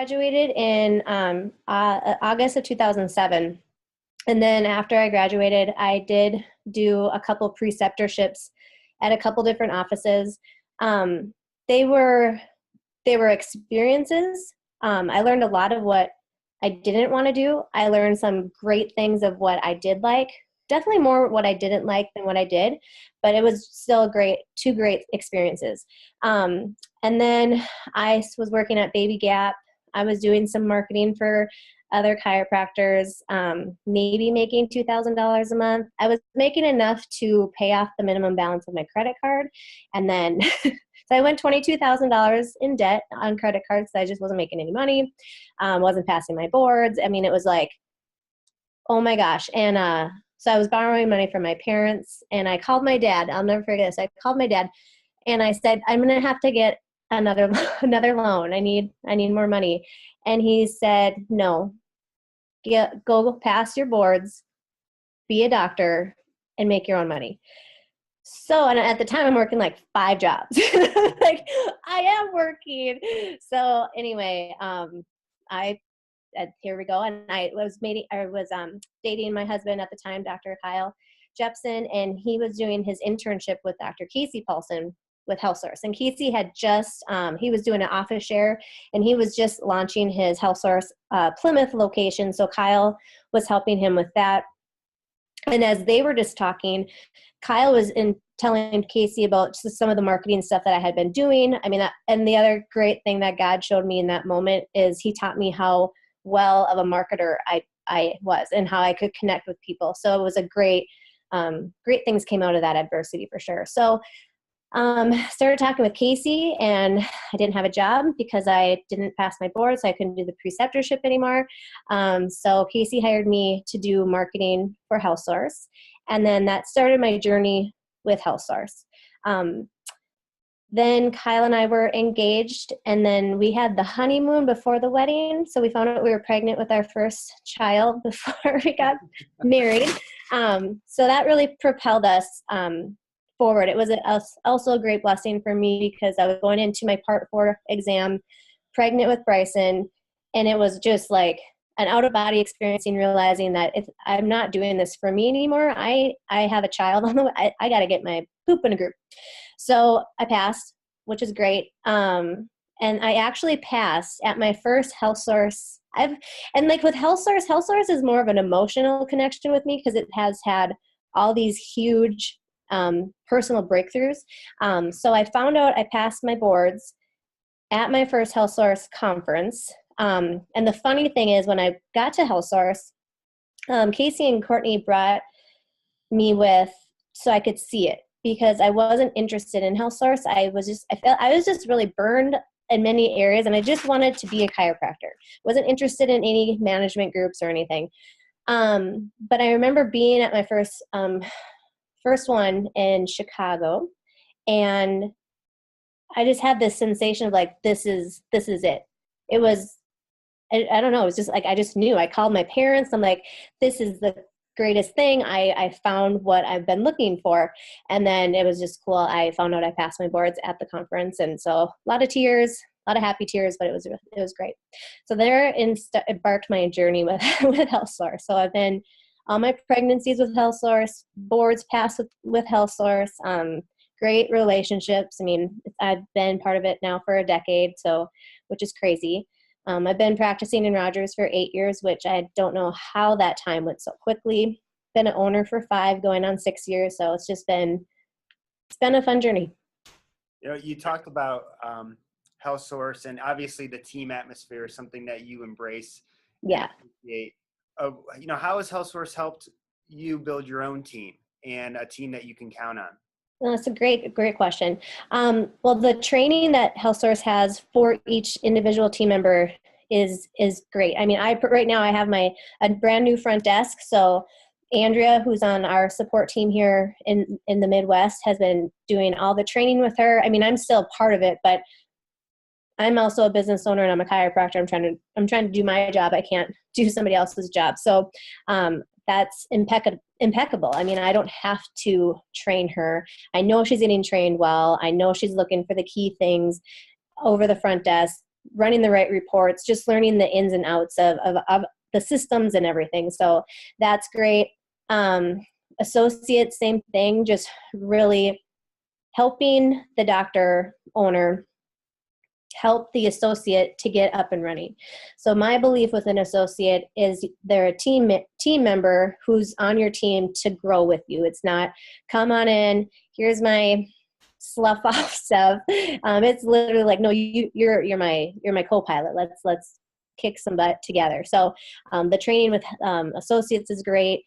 graduated in August of 2007. And then after I graduated, I did do a couple preceptorships at a couple different offices. They were experiences. I learned a lot of what I didn't want to do. I learned some great things of what I did like. Definitely more what I didn't like than what I did, but it was still two great experiences. And then I was working at Baby Gap. I was doing some marketing for other chiropractors, maybe making $2,000 a month. I was making enough to pay off the minimum balance of my credit card. And then, so I went $22,000 in debt on credit cards. So I just wasn't making any money, wasn't passing my boards. I mean, it was like, oh my gosh. And so I was borrowing money from my parents, and I called my dad. I'll never forget this. I called my dad and I said, I'm going to have to get another loan. I need more money. And he said, no, go pass your boards, be a doctor, and make your own money. So, and at the time I'm working like 5 jobs. Like, I am working. So anyway, here we go. And I was dating my husband at the time, Dr. Kyle Jepsen, and he was doing his internship with Dr. Casey Paulson with HealthSource. And Casey had just, he was doing an office share, and he was just launching his HealthSource Plymouth location. So Kyle was helping him with that. And as they were just talking, Kyle was telling Casey about just some of the marketing stuff that I had been doing. I mean, and the other great thing that God showed me in that moment is he taught me how well of a marketer I was and how I could connect with people. So it was a great things came out of that adversity for sure. So started talking with Casey, and I didn't have a job because I didn't pass my board, so I couldn't do the preceptorship anymore. So Casey hired me to do marketing for HealthSource, and then that started my journey with HealthSource. Then Kyle and I were engaged, and then we had the honeymoon before the wedding. So we found out we were pregnant with our first child before we got married. So that really propelled us forward. It was also a great blessing for me because I was going into my Part 4 exam, pregnant with Bryson, and it was just like an out-of-body experiencing, realizing that if I'm not doing this for me anymore, I have a child on the way. I got to get my poop in a group. So I passed, which is great. And I actually passed at my first HealthSource. And like with HealthSource is more of an emotional connection with me because it has had all these huge personal breakthroughs. So I found out I passed my boards at my first HealthSource conference. And the funny thing is when I got to HealthSource, Casey and Courtney brought me with so I could see it because I wasn't interested in HealthSource. I was just really burned in many areas, and I just wanted to be a chiropractor. Wasn't interested in any management groups or anything. But I remember being at my first one in Chicago, and I just had this sensation of like, this is it. It was, I don't know. It was just like, I just knew. I called my parents. I'm like, this is the greatest thing. I found what I've been looking for. And then it was just cool. I found out I passed my boards at the conference. And so a lot of tears, a lot of happy tears, but it was great. So there embarked my journey with HealthSource. So I've been all my pregnancies with HealthSource, boards passed with HealthSource, great relationships. I mean, I've been part of it now for a decade, so which is crazy. I've been practicing in Rogers for 8 years, which I don't know how that time went so quickly. Been an owner for 5, going on 6 years, so it's been a fun journey. You know, you talked about HealthSource, and obviously the team atmosphere is something that you embrace. Yeah. You know, how has HealthSource helped you build your own team and a team that you can count on? Well, that's a great question. Well, the training that HealthSource has for each individual team member is great. I mean, right now I have a brand new front desk. So Andrea, who's on our support team here in the Midwest, has been doing all the training with her. I mean, I'm still part of it, but I'm also a business owner and I'm a chiropractor. I'm trying to do my job. I can't do somebody else's job. So that's impeccable. I mean, I don't have to train her. I know she's getting trained well. I know she's looking for the key things over the front desk. running the right reports, just learning the ins and outs of the systems and everything. So that's great. Associate, same thing, just really helping the doctor owner help the associate to get up and running. So my belief with an associate is they're a team member who's on your team to grow with you. It's not, come on in, here's my slough off stuff. It's literally like, no, you're my co-pilot. Let's kick some butt together. So the training with associates is great.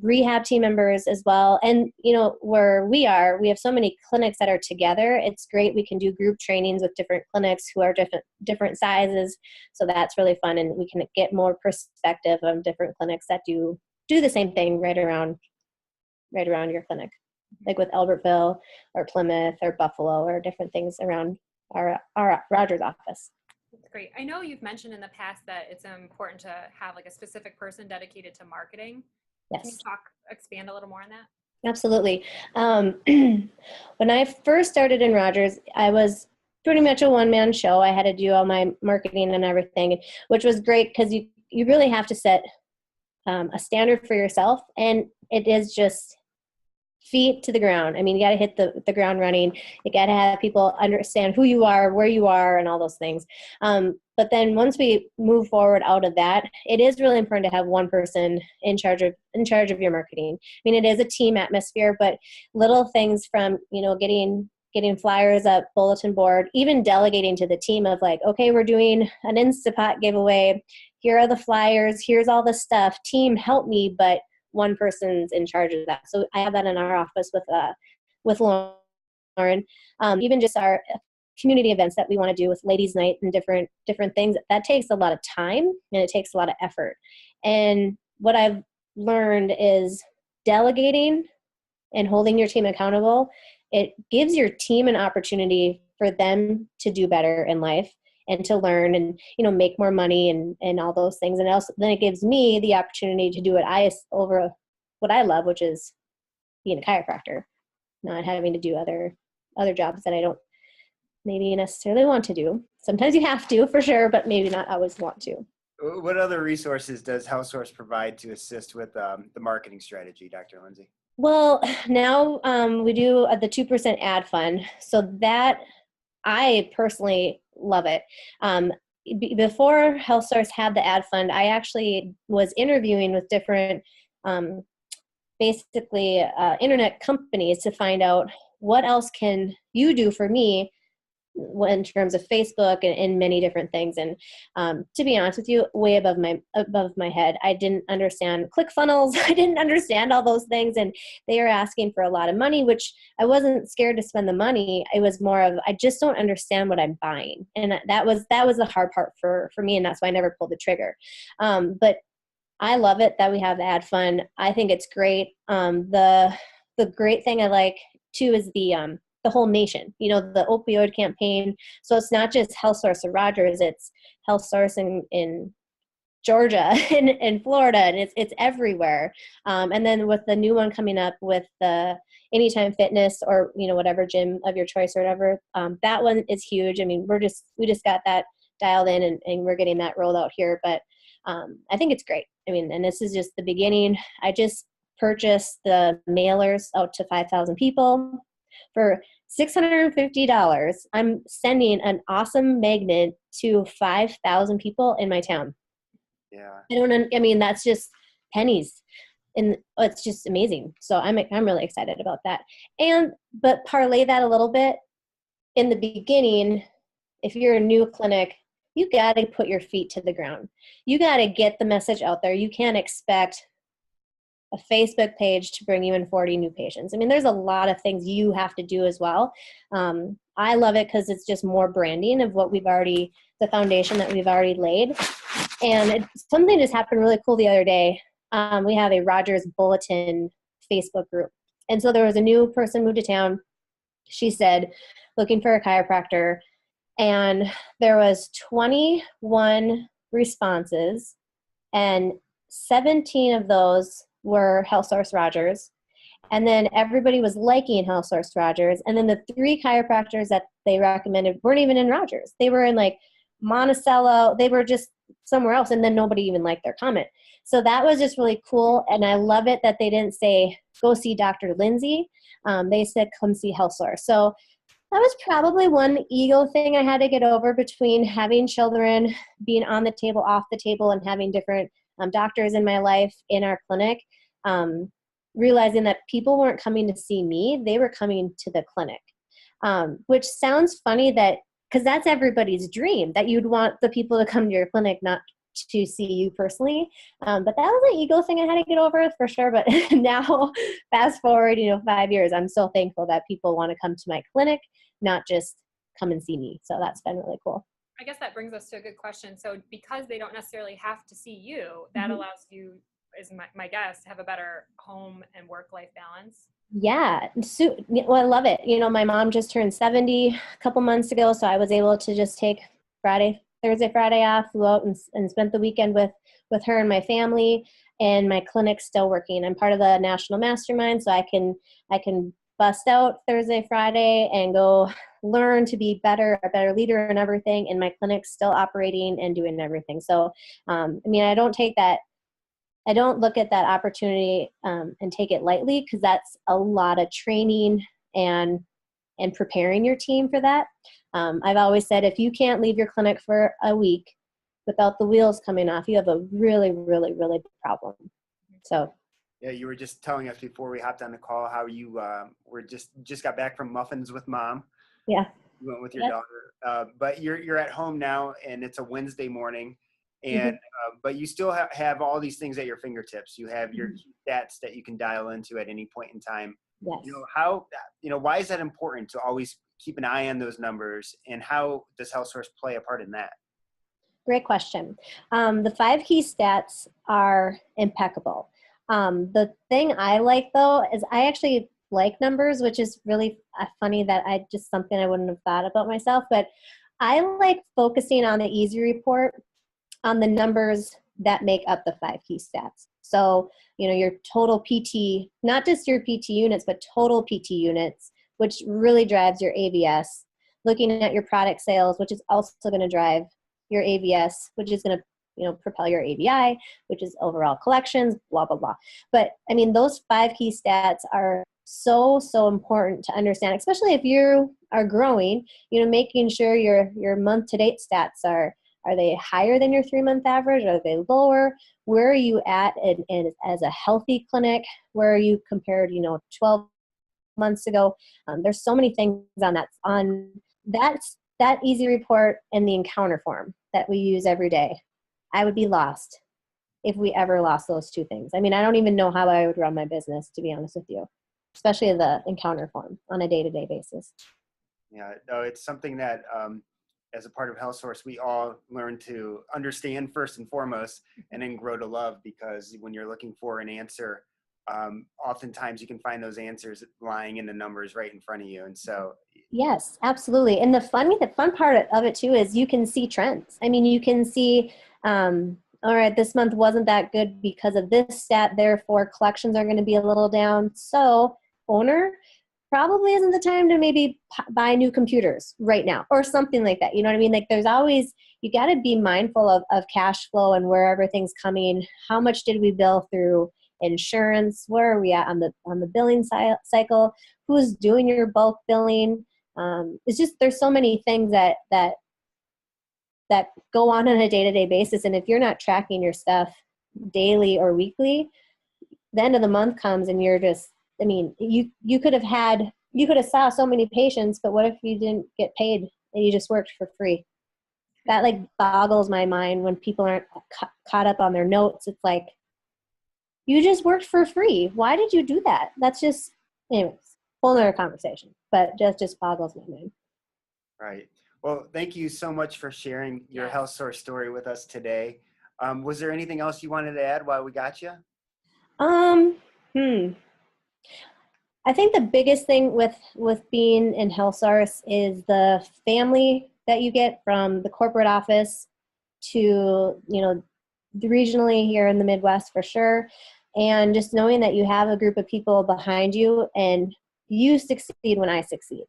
Rehab team members as well. And, where we have so many clinics that are together. It's great. We can do group trainings with different clinics who are different sizes. So that's really fun. And we can get more perspective of different clinics that do the same thing right around your clinic, like with Albertville or Plymouth or Buffalo or different things around our Rogers office. That's great. I know you've mentioned in the past that it's important to have like a specific person dedicated to marketing. Yes. Can you expand a little more on that? Absolutely. When I first started in Rogers, I was pretty much a one-man show. I had to do all my marketing and everything, which was great because you really have to set a standard for yourself, and it is just feet to the ground. I mean, you got to hit the ground running. You got to have people understand who you are, where you are, and all those things. But then once we move forward out of that, it is really important to have one person in charge of your marketing. I mean, it is a team atmosphere, but little things from, getting flyers up, bulletin board, even delegating to the team of like, okay, we're doing an Instapot giveaway. Here are the flyers. Here's all the stuff. Team, help me. But one person's in charge of that. So I have that in our office with Lauren. Even just our community events that we want to do with ladies' night and different things, that takes a lot of time and it takes a lot of effort. And what I've learned is delegating and holding your team accountable. It gives your team an opportunity for them to do better in life and to learn and, make more money and all those things. And also then it gives me the opportunity to do what I love, which is being a chiropractor, not having to do other jobs that I don't maybe necessarily want to do. Sometimes you have to, for sure, but maybe not always want to. What other resources does HealthSource provide to assist with the marketing strategy, Dr. Lindsay? Well, now we do the 2% ad fund. So that I personally love it. Before HealthSource had the ad fund, I actually was interviewing with different internet companies to find out what else can you do for me in terms of Facebook and many different things. And to be honest with you, way above my head. I didn't understand ClickFunnels. I didn't understand all those things. And they are asking for a lot of money, which I wasn't scared to spend the money. It was more of, I just don't understand what I'm buying. And that was the hard part for me. And that's why I never pulled the trigger. But I love it that we have the ad fund. I think it's great. The great thing I like too is the whole nation, the opioid campaign. So it's not just HealthSource or Rogers, it's HealthSource in Georgia and in Florida, and it's everywhere. And then with the new one coming up with the Anytime Fitness or, whatever gym of your choice or whatever, that one is huge. I mean, we just got that dialed in and we're getting that rolled out here. But I think it's great. I mean, and this is just the beginning. I just purchased the mailers out to 5,000 people for $650. I'm sending an awesome magnet to 5,000 people in my town. Yeah. That's just pennies. And it's just amazing. So I'm really excited about that. But parlay that a little bit. In the beginning, if you're a new clinic, you got to put your feet to the ground. You got to get the message out there. You can't expect a Facebook page to bring you in 40 new patients. I mean, there's a lot of things you have to do as well. I love it because it's just more branding of what the foundation that we've already laid. And something just happened really cool the other day. We have a Rogers Bulletin Facebook group. And so there was a new person moved to town. She said, looking for a chiropractor. And there was 21 responses, and 17 of those were HealthSource Rogers, And then everybody was liking Health Source Rogers. And then the 3 chiropractors that they recommended weren't even in Rogers. They were in like Monticello. They were just somewhere else. And then nobody even liked their comment. So that was just really cool. And I love it that they didn't say, go see Dr. Lindsay. They said, come see Health Source. So that was probably one ego thing I had to get over between having children, being on the table, off the table, and having different doctors in my life in our clinic. Realizing that people weren't coming to see me, they were coming to the clinic, which sounds funny that because that's everybody's dream, that you'd want the people to come to your clinic, not to see you personally. But that was an ego thing I had to get over for sure. But now, fast forward, 5 years, I'm so thankful that people want to come to my clinic, not just come and see me. So that's been really cool. I guess that brings us to a good question. So because they don't necessarily have to see you, that allows you, is my guess, to have a better home and work-life balance. Yeah. Well, I love it. My mom just turned 70 a couple months ago, so I was able to just take Thursday, Friday off, flew out and spent the weekend with her and my family, and my clinic's still working. I'm part of the national mastermind, so I can bust out Thursday, Friday and go learn to be a better leader and everything, and my clinic's still operating and doing everything. So, I don't look at that opportunity and take it lightly, because that's a lot of training and preparing your team for that. I've always said, if you can't leave your clinic for a week without the wheels coming off, you have a really, really, really big problem. So. Yeah, you were just telling us before we hopped on the call how you were just got back from Muffins with Mom. Yeah. You went with your daughter, but you're at home now, and it's a Wednesday morning. And but you still have all these things at your fingertips. You have your key stats that you can dial into at any point in time. Yes. Why is that important to always keep an eye on those numbers, and how does Health Source play a part in that? Great question. The 5 key stats are impeccable. The thing I like, though, is I actually like numbers, which is really funny that something I wouldn't have thought about myself, but I like focusing on the easy report, on the numbers that make up the 5 key stats. So, your total PT, not just your PT units, but total PT units, which really drives your AVS. Looking at your product sales, which is also going to drive your AVS, which is going to, propel your AVI, which is overall collections, blah, blah, blah. But those 5 key stats are so, so important to understand, especially if you are growing, making sure your month-to-date stats are they higher than your 3-month average? Are they lower? Where are you at as a healthy clinic? Where are you compared, 12 months ago? There's so many things on that easy report and the encounter form that we use every day. I would be lost if we ever lost those 2 things. I don't even know how I would run my business, to be honest with you, especially the encounter form on a day-to-day basis. Yeah, no, it's something that as a part of Health Source, we all learn to understand first and foremost, and then grow to love, because when you're looking for an answer, oftentimes you can find those answers lying in the numbers right in front of you. And so. Yes, absolutely. And the fun part of it too is you can see trends. You can see, all right, this month wasn't that good because of this stat, therefore collections are going to be a little down. So owner, probably isn't the time to maybe buy new computers right now, or something like that. You know what I mean? Like, there's always, you got to be mindful of cash flow and where everything's coming. How much did we bill through insurance? Where are we at on the billing cycle? Who's doing your bulk billing? It's just, there's so many things that go on a day-to-day basis. And if you're not tracking your stuff daily or weekly, the end of the month comes and you're just, you could have saw so many patients, but what if you didn't get paid and you just worked for free? That boggles my mind when people aren't caught up on their notes. It's like, you just worked for free. Why did you do that? That's just, anyways, whole nother conversation, but just boggles my mind. Right. Well, thank you so much for sharing your Health Source story with us today. Was there anything else you wanted to add while we got you? I think the biggest thing with being in Health Source is the family that you get from the corporate office to, regionally here in the Midwest for sure. and just knowing that you have a group of people behind you and you succeed when I succeed.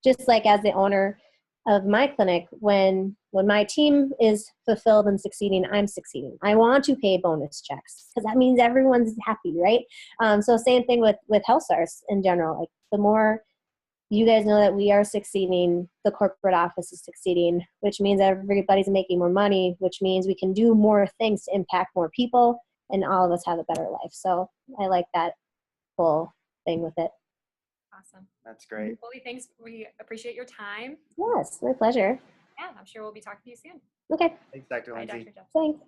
Just like as the owner of my clinic, when my team is fulfilled and succeeding, I'm succeeding. I want to pay bonus checks because that means everyone's happy, right? So same thing with HealthStars in general. Like the more you guys know that we are succeeding, the corporate office is succeeding, which means everybody's making more money, which means we can do more things to impact more people, and all of us have a better life. So I like that whole thing with it. Awesome. That's great. Well, thanks. We appreciate your time. Yes, my pleasure. Yeah, I'm sure we'll be talking to you soon. Okay. Thanks, Dr. Bye, Lindsay. Dr. Jepsen. Thanks.